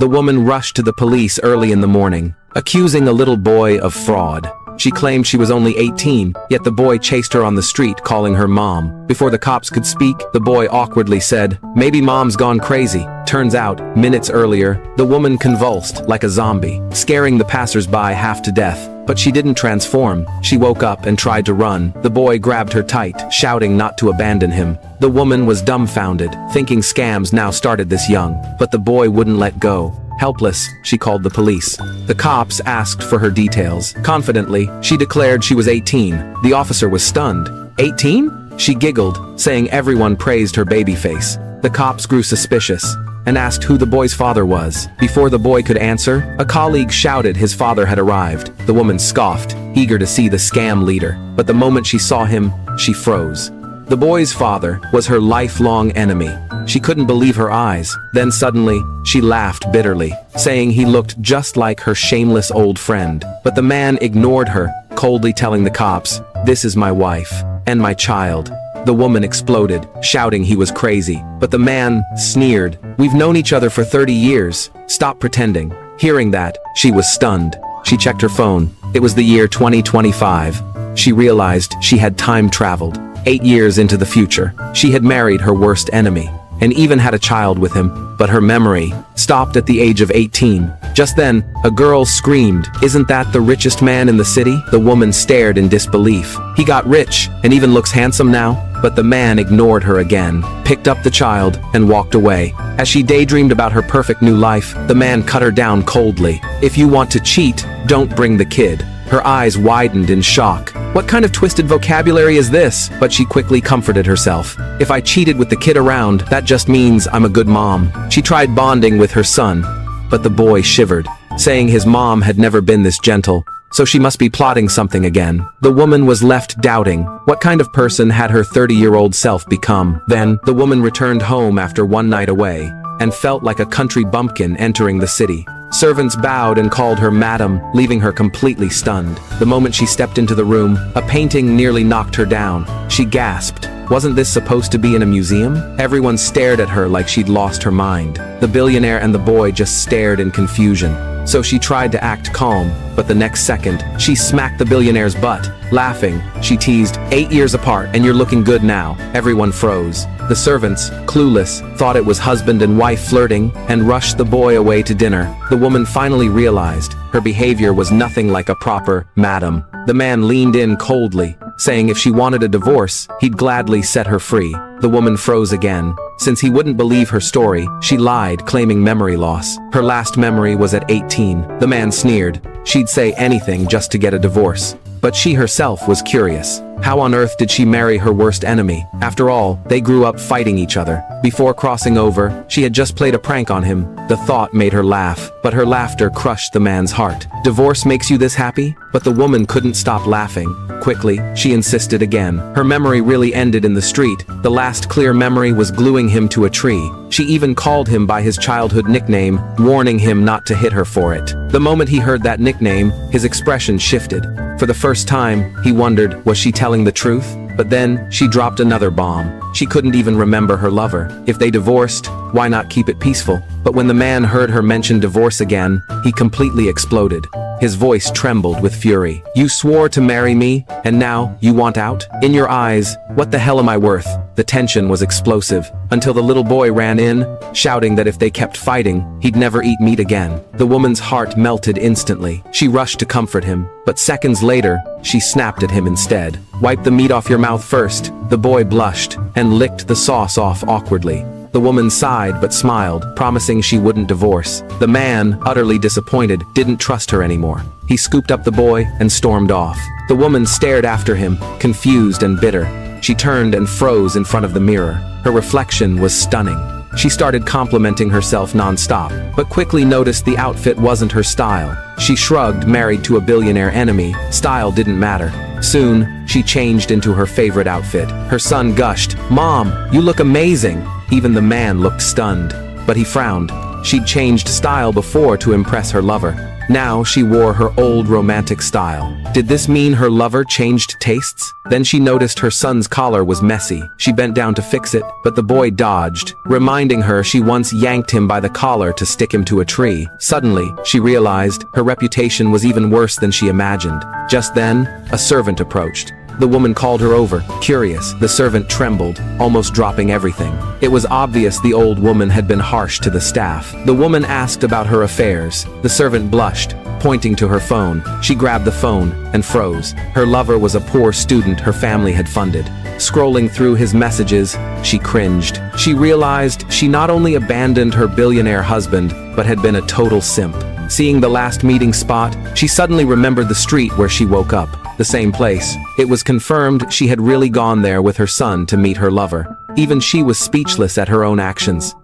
The woman rushed to the police early in the morning, accusing a little boy of fraud. She claimed she was only 18, yet the boy chased her on the street calling her mom. Before the cops could speak, the boy awkwardly said, "Maybe mom's gone crazy." Turns out, minutes earlier, the woman convulsed like a zombie, scaring the passers-by half to death. But she didn't transform. She woke up and tried to run. The boy grabbed her tight, shouting not to abandon him. The woman was dumbfounded, thinking scams now started this young. But the boy wouldn't let go. Helpless, she called the police. The cops asked for her details. Confidently, she declared she was 18. The officer was stunned. 18? She giggled, saying everyone praised her baby face. The cops grew suspicious and asked who the boy's father was. Before the boy could answer, a colleague shouted his father had arrived. The woman scoffed, eager to see the scam leader. But the moment she saw him, she froze. The boy's father was her lifelong enemy. She couldn't believe her eyes. Then suddenly, she laughed bitterly, saying he looked just like her shameless old friend. But the man ignored her, coldly telling the cops, "This is my wife and my child." The woman exploded, shouting he was crazy. But the man sneered, "We've known each other for 30 years. Stop pretending." Hearing that, she was stunned. She checked her phone. It was the year 2025. She realized she had time traveled. 8 years into the future, she had married her worst enemy, and even had a child with him, but her memory stopped at the age of 18. Just then, a girl screamed, "Isn't that the richest man in the city?" The woman stared in disbelief. "He got rich, and even looks handsome now." But the man ignored her again, picked up the child, and walked away. As she daydreamed about her perfect new life, the man cut her down coldly. "If you want to cheat, don't bring the kid." Her eyes widened in shock. What kind of twisted vocabulary is this? But she quickly comforted herself. "If I cheated with the kid around, that just means I'm a good mom." She tried bonding with her son, but the boy shivered, saying his mom had never been this gentle, so she must be plotting something again. The woman was left doubting. What kind of person had her 30-year-old self become? Then, the woman returned home after one night away, and felt like a country bumpkin entering the city. Servants bowed and called her madam, leaving her completely stunned. The moment she stepped into the room, a painting nearly knocked her down. She gasped. Wasn't this supposed to be in a museum? Everyone stared at her like she'd lost her mind. The billionaire and the boy just stared in confusion. So she tried to act calm, but the next second, she smacked the billionaire's butt. Laughing, she teased, "8 years apart and you're looking good now." Everyone froze. The servants, clueless, thought it was husband and wife flirting, and rushed the boy away to dinner. The woman finally realized her behavior was nothing like a proper madam. The man leaned in coldly, saying if she wanted a divorce, he'd gladly set her free. The woman froze again. Since he wouldn't believe her story, she lied, claiming memory loss. Her last memory was at 18. The man sneered. She'd say anything just to get a divorce. But she herself was curious. How on earth did she marry her worst enemy? After all, they grew up fighting each other. Before crossing over, she had just played a prank on him. The thought made her laugh, but her laughter crushed the man's heart. "Divorce makes you this happy?" But the woman couldn't stop laughing. Quickly, she insisted again. Her memory really ended in the street. The last clear memory was gluing him to a tree. She even called him by his childhood nickname, warning him not to hit her for it. The moment he heard that nickname, his expression shifted. For the first time, he wondered, was she telling the truth? But then, she dropped another bomb. She couldn't even remember her lover. If they divorced, why not keep it peaceful? But when the man heard her mention divorce again, he completely exploded. His voice trembled with fury. "You swore to marry me, and now, you want out? In your eyes, what the hell am I worth?" The tension was explosive, until the little boy ran in, shouting that if they kept fighting, he'd never eat meat again. The woman's heart melted instantly. She rushed to comfort him, but seconds later, she snapped at him instead. "Wipe the meat off your mouth first." The boy blushed, and licked the sauce off awkwardly. The woman sighed but smiled, promising she wouldn't divorce. The man, utterly disappointed, didn't trust her anymore. He scooped up the boy and stormed off. The woman stared after him, confused and bitter. She turned and froze in front of the mirror. Her reflection was stunning. She started complimenting herself non-stop, but quickly noticed the outfit wasn't her style. She shrugged, married to a billionaire enemy. Style didn't matter. Soon, she changed into her favorite outfit. Her son gushed, "Mom, you look amazing!" Even the man looked stunned, but he frowned. She'd changed style before to impress her lover. Now she wore her old romantic style. Did this mean her lover changed tastes? Then she noticed her son's collar was messy. She bent down to fix it, but the boy dodged, reminding her she once yanked him by the collar to stick him to a tree. Suddenly, she realized her reputation was even worse than she imagined. Just then, a servant approached. The woman called her over, curious. The servant trembled, almost dropping everything. It was obvious the old woman had been harsh to the staff. The woman asked about her affairs. The servant blushed, pointing to her phone. She grabbed the phone and froze. Her lover was a poor student her family had funded. Scrolling through his messages, she cringed. She realized she not only abandoned her billionaire husband, but had been a total simp. Seeing the last meeting spot, she suddenly remembered the street where she woke up. The same place. It was confirmed she had really gone there with her son to meet her lover. Even she was speechless at her own actions.